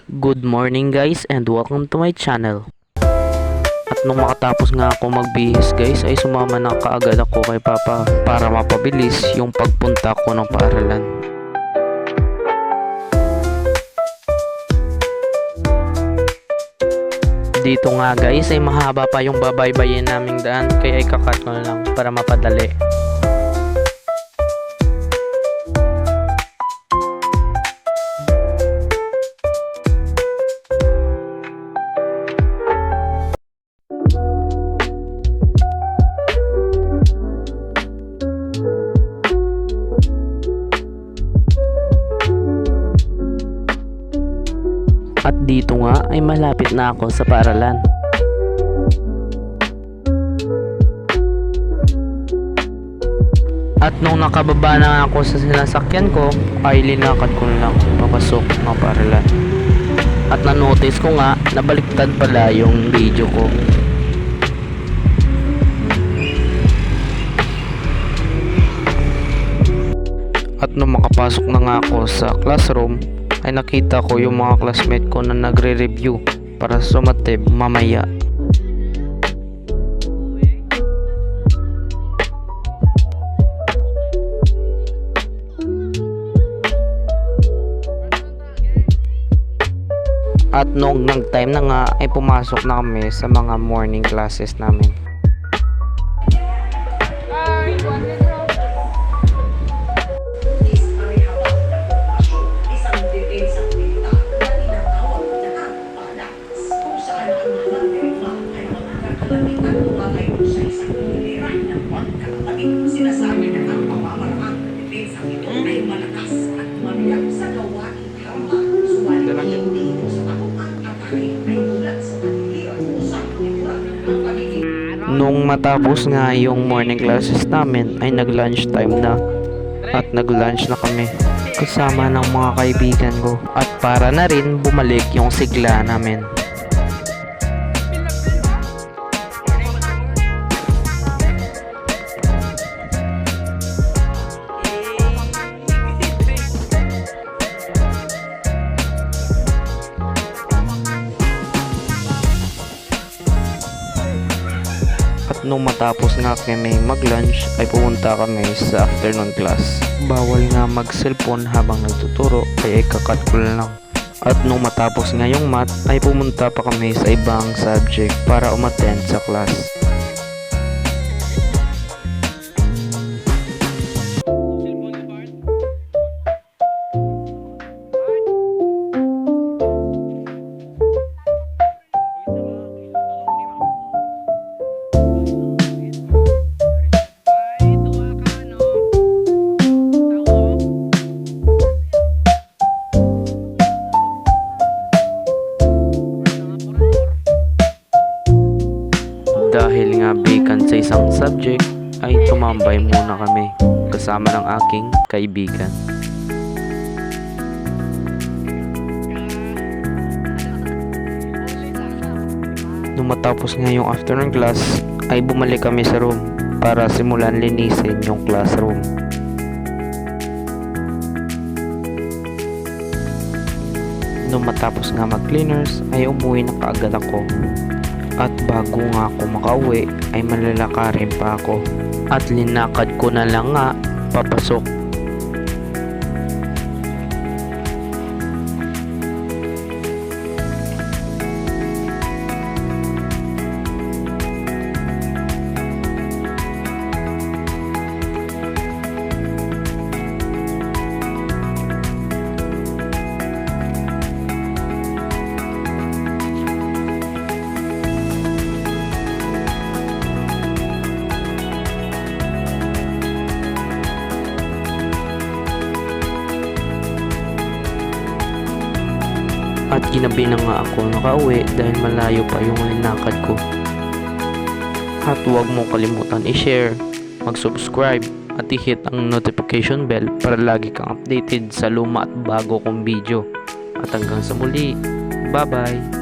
Good morning guys and welcome to my channel. At nung makatapos nga ako magbihis guys ay sumama na kaagad ako kay Papa para mapabilis yung pagpunta ko ng paaralan. Dito nga guys ay mahaba pa yung babaybayin naming daan kaya ikakat ko na lang para mapadali. At dito nga ay malapit na ako sa paaralan. At nung nakababa na ako sa sinasakyan ko ay linakad ko lang papasok ng paaralan. At na-notice ko nga na baliktad pala yung video ko. At nung makapasok na nga ako sa classroom ay nakita ko yung mga classmate ko na nagre-review para sumatib mamaya. At noong nag-time na nga ay pumasok na kami sa mga morning classes namin. Sinasabi na ang pamamaraan ng depensa ito ay malakas at mabiyak sa gawain tama. Subalit hindi ito sa anumang atake ay mulat sa kaniliran o sa kaniliran ang pagiging. Nung matapos nga yung morning classes namin ay nag-lunch time na. At nag-lunch na kami kasama ng mga kaibigan ko. At para na rin bumalik yung sigla namin. At nung matapos nga kami mag-lunch ay pumunta kami sa afternoon class. Bawal nga mag-cellphone habang nagtuturo kaya ikakat ko lang. At nung matapos nga yung math ay pumunta pa kami sa ibang subject para umattend sa class. Dahil nga vacant sa isang subject ay tumambay muna kami kasama ng aking kaibigan. Nung matapos nga yung afternoon class ay bumalik kami sa room para simulan linisin yung classroom. Nung matapos nga mag-cleaners ay umuwi na kaagad ako. At bago nga ako makauwi ay malalakarin pa ako. At linakad ko na lang nga papasok. At ginabi na nga ako nakauwi dahil malayo pa yung linakad ko. At huwag mo kalimutan i-share, mag-subscribe at i-hit ang notification bell para lagi kang updated sa luma at bago kong video. At hanggang sa muli, bye bye!